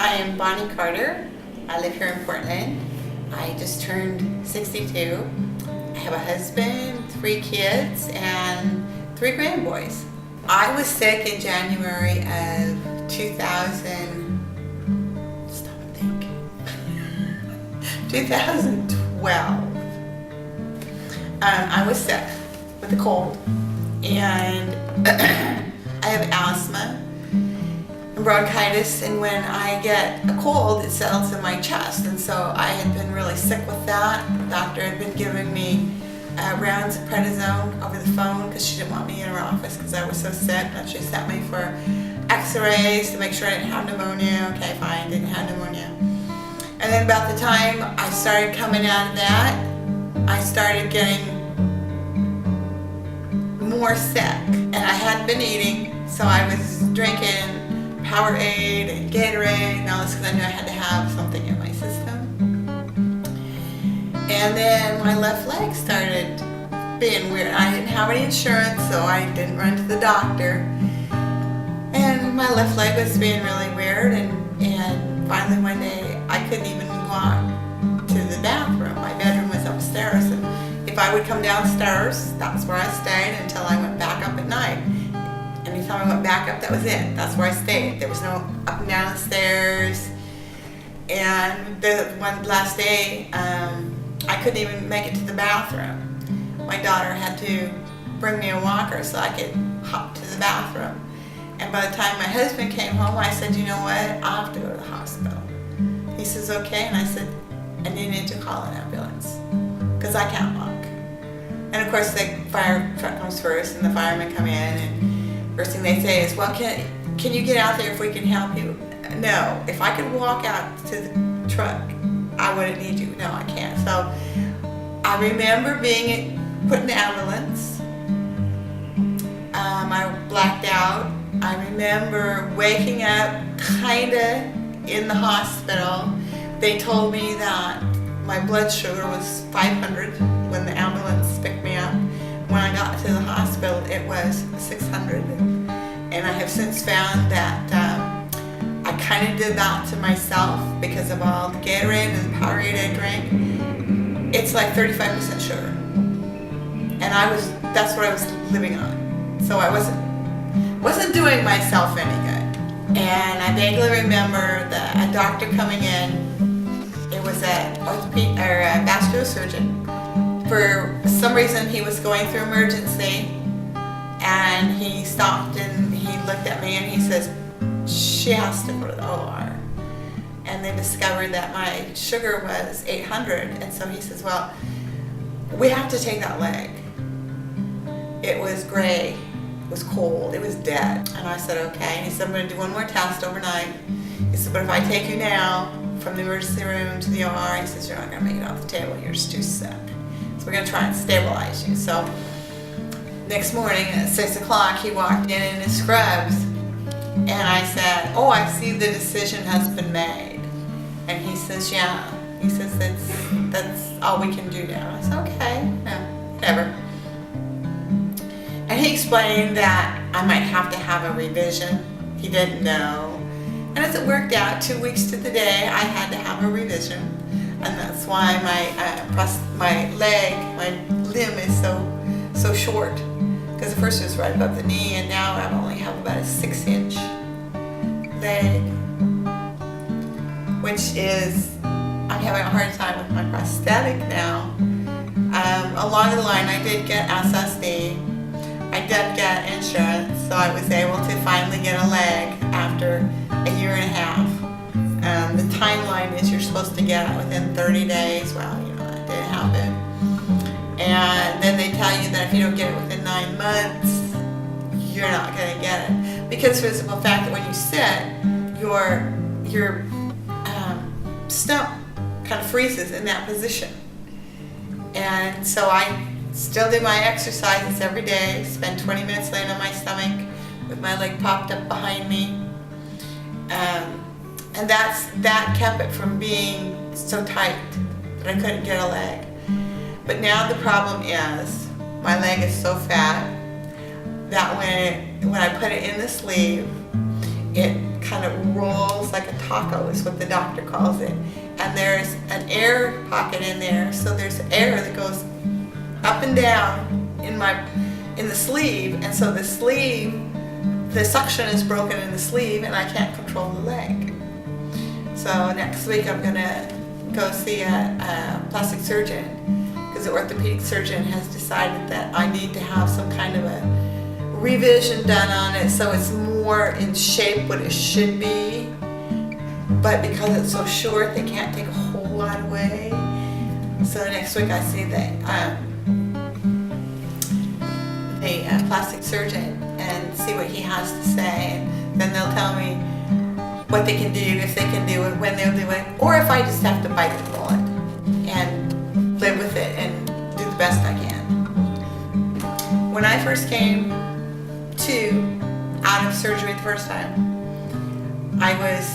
I am Bonny Carter. I live here in Portland. I just turned 62. I have a husband, 3 kids, and 3 grandboys. I was sick in January of 2000, stop and think, 2012. I was sick with a cold, and I have asthma and bronchitis, and when I get a cold it settles in my chest, and so I had been really sick with that. The doctor had been giving me rounds of prednisone over the phone because she didn't want me in her office because I was so sick, and she sent me for x-rays to make sure I didn't have pneumonia. Okay, fine, didn't have pneumonia. And then about the time I started coming out of that, I started getting more sick, and I hadn't been eating, so I was drinking Powerade and Gatorade and all this because I knew I had to have something in my system. And then my left leg started being weird. I didn't have any insurance, so I didn't run to the doctor. And my left leg was being really weird, and finally one day I couldn't even walk to the bathroom. My bedroom was upstairs, and if I would come downstairs, that's where I stayed until I went back up at night. Anytime I went back up, that was it. That's where I stayed. There was no up and down the stairs. And the one last day, I couldn't even make it to the bathroom. My daughter had to bring me a walker so I could hop to the bathroom. And by the time my husband came home, I said, you know what, I'll have to go to the hospital. He says, okay. And I said, and you need to call an ambulance because I can't walk. And of course the fire truck comes first, and the firemen come in, and first thing they say is, well, can you get out there if we can help you? No, if I could walk out to the truck, I wouldn't need you. No, I can't. So I remember being put in the ambulance. I blacked out. I remember waking up kind of in the hospital. They told me that my blood sugar was 500 when the ambulance picked me up. When I got to the hospital, it was 600. And I have since found that I kind of did that to myself because of all the Gatorade and the Powerade I drank. It's like 35% sugar. And that's what I was living on. So I wasn't doing myself any good. And I vaguely remember a doctor coming in. It was a vascular surgeon. For some reason he was going through emergency, and he stopped and he looked at me and he says, she has to go to the OR. And they discovered that my sugar was 800, and so he says, well, we have to take that leg. It was gray, it was cold, it was dead. And I said, okay. And he said, I'm going to do one more test overnight. He said, but if I take you now from the emergency room to the OR, he says, you're not going to make it off the table, you're just too sick. We're going to try and stabilize you. So next morning at 6 o'clock, he walked in his scrubs, and I said, oh, I see the decision has been made. And he says, yeah. He says, that's all we can do now. I said, okay, yeah, whatever. And he explained that I might have to have a revision. He didn't know. And as it worked out, 2 weeks to the day, I had to have a revision. And that's why my limb is so short. Because the first was right above the knee, and now I only have about a 6-inch leg, which is, I'm having a hard time with my prosthetic now. Along the line, I did get SSD. I did get insurance, so I was able to finally get a leg after a year and a half. The timeline is you're supposed to get it within 30 days. Well, that didn't happen. And then they tell you that if you don't get it within 9 months, you're not going to get it. Because for the simple fact that when you sit, your stump kind of freezes in that position. And so I still do my exercises every day, spend 20 minutes laying on my stomach with my leg popped up behind me. And that kept it from being so tight that I couldn't get a leg. But now the problem is my leg is so fat that when I put it in the sleeve, it kind of rolls like a taco is what the doctor calls it. And there's an air pocket in there, so there's air that goes up and down in the sleeve, and so the suction is broken in the sleeve, and I can't control the leg. So next week I'm gonna go see a plastic surgeon, because the orthopedic surgeon has decided that I need to have some kind of a revision done on it so it's more in shape what it should be. But because it's so short, they can't take a whole lot away. So next week I see the plastic surgeon and see what he has to say, and then they'll tell me what they can do, if they can do it, when they'll do it, or if I just have to bite the bullet and live with it and do the best I can. When I first came out of surgery the first time, I was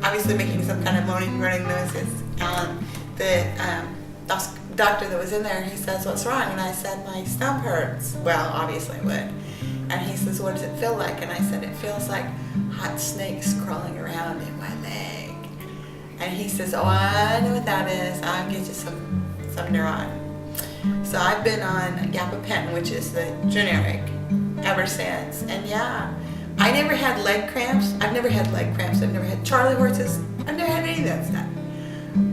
obviously making some kind of moaning, running noises. The doctor that was in there, he says, "What's wrong?" And I said, "My stump hurts." Well, obviously it would. And he says, "What does it feel like?" And I said, "It feels like hot snakes crawling around in my leg." And he says, "Oh, I know what that is. I'll get you some Neuron." So I've been on gabapentin, which is the generic, ever since. And yeah, I never had leg cramps. I've never had leg cramps. I've never had Charlie horses. I've never had any of that stuff.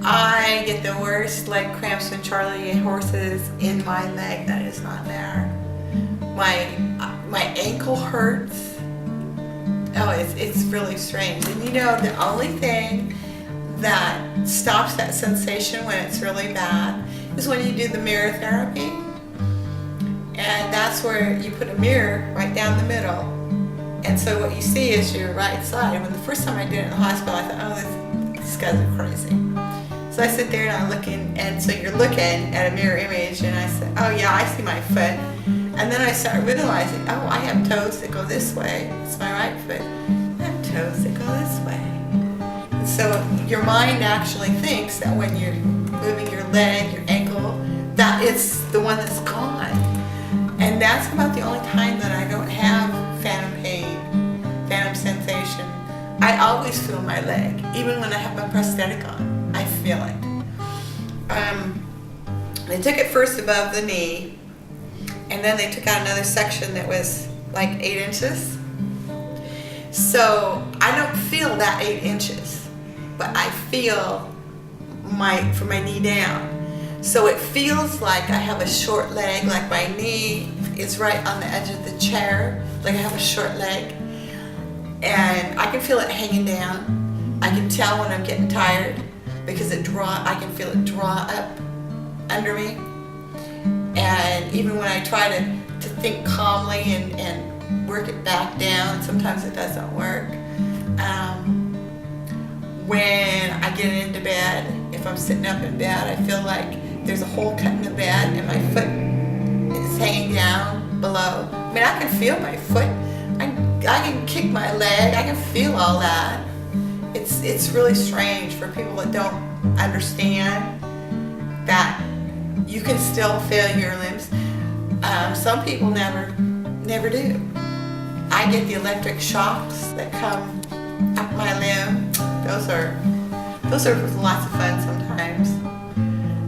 I get the worst leg cramps when Charlie horses in my leg. That is not there. My ankle hurts. Oh, it's really strange. And you know, the only thing that stops that sensation when it's really bad is when you do the mirror therapy. And that's where you put a mirror right down the middle. And so what you see is your right side. When the first time I did it in the hospital, I thought, oh, these guys are crazy. So I sit there and I'm looking, and so you're looking at a mirror image, and I said, oh yeah, I see my foot. And then I started realizing, oh, I have toes that go this way. It's my right foot. I have toes that go this way. And so your mind actually thinks that when you're moving your leg, your ankle, that it's the one that's gone. And that's about the only time that I don't have phantom pain, phantom sensation. I always feel my leg, even when I have my prosthetic on. I feel it. They took it first above the knee, and then they took out another section that was like 8 inches. So I don't feel that 8 inches, but I feel from my knee down. So it feels like I have a short leg, like my knee is right on the edge of the chair, like I have a short leg. And I can feel it hanging down. I can tell when I'm getting tired because I can feel it draw up under me. And even when I try to think calmly and work it back down, sometimes it doesn't work. When I get into bed, if I'm sitting up in bed, I feel like there's a hole cut in the bed and my foot is hanging down below. I mean, I can feel my foot. I can kick my leg. I can feel all that. It's really strange for people that don't understand that you can still feel your limbs. Some people never do. I get the electric shocks that come up my limb. Those are lots of fun sometimes.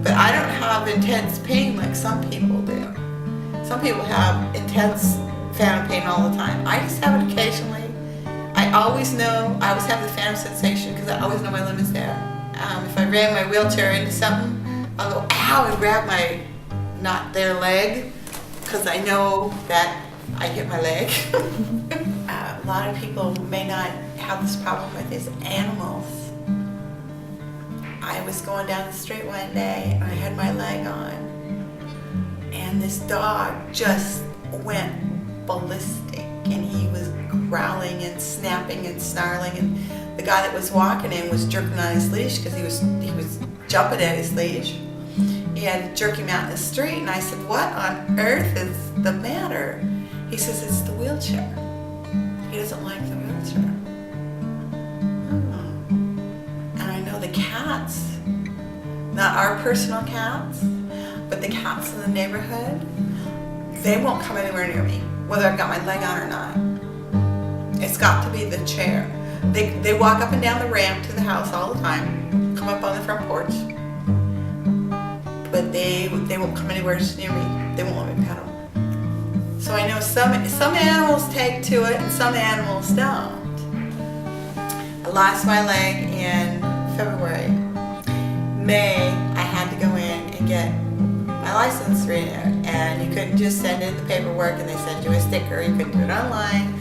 But I don't have intense pain like some people do. Some people have intense phantom pain all the time. I just have it occasionally. I always have the phantom sensation because I always know my limb is there. If I ran my wheelchair into something, I'll go, ow, and grab my not their leg because I know that I hit my leg. A lot of people may not have this problem with these animals. I was going down the street one day and I had my leg on, and this dog just went ballistic, and he was growling and snapping and snarling, and the guy that was walking in was jerking on his leash because he was jumping at his leash. He had to jerk him out in the street, and I said, what on earth is the matter? He says, it's the wheelchair. He doesn't like the wheelchair. And I know the cats, not our personal cats, but the cats in the neighborhood, they won't come anywhere near me, whether I've got my leg on or not. It's got to be the chair. They walk up and down the ramp to the house all the time, come up on the front porch, but they won't come anywhere near me. They won't let me pet them. So I know some animals take to it and some animals don't. I lost my leg in February. May, I had to go in and get my license renewed, and you couldn't just send in the paperwork and they send you a sticker. You couldn't do it online.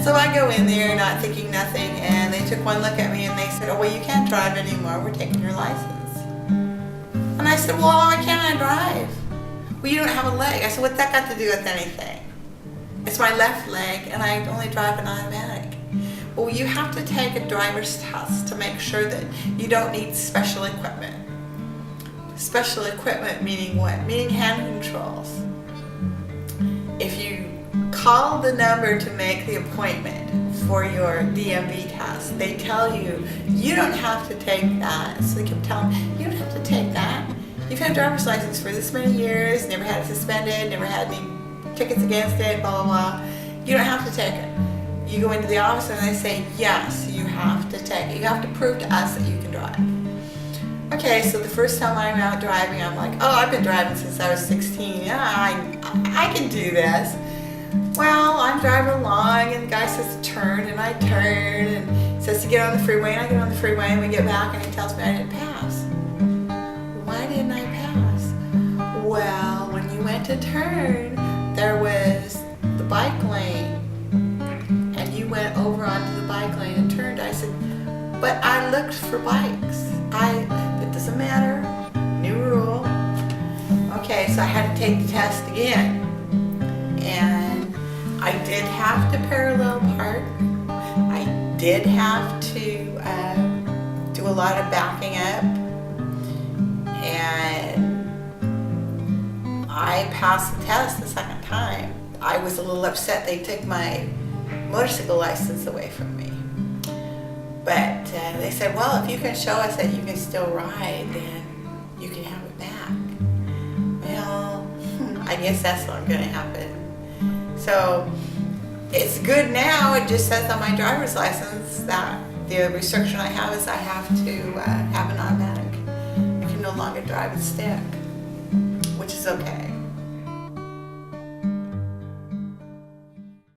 So I go in there not thinking nothing, and they took one look at me and they said, oh, well, you can't drive anymore. We're taking your license. And I said, well, why can't I drive? Well, you don't have a leg. I said, what's that got to do with anything? It's my left leg, and I only drive an automatic. Well, you have to take a driver's test to make sure that you don't need special equipment. Special equipment meaning what? Meaning hand controls. If you call the number to make the appointment for your DMV test, they tell you, you don't have to take that. So they keep telling me, you don't have to take that. You've had a driver's license for this many years, never had it suspended, never had any tickets against it, blah, blah, blah. You don't have to take it. You go into the office and they say, yes, you have to take it. You have to prove to us that you can drive. Okay, so the first time I'm out driving, I'm like, oh, I've been driving since I was 16. Yeah, I can do this. Well, I'm driving along and the guy says to turn, and I turn, and says to get on the freeway, and I get on the freeway, and we get back and he tells me I didn't pass. Why didn't I pass? Well, when you went to turn, there was the bike lane, and you went over onto the bike lane and turned. I said, but I looked for bikes. It doesn't matter. New rule. Okay, so I had to take the test again. And I did have to parallel park. I did have to do a lot of backing up. And I passed the test the second time. I was a little upset they took my motorcycle license away from me. But they said, well, if you can show us that you can still ride, then you can have it back. Well, I guess that's not going to happen. So it's good now. It just says on my driver's license that the restriction I have is I have to have an automatic. I can no longer drive a stick, which is okay.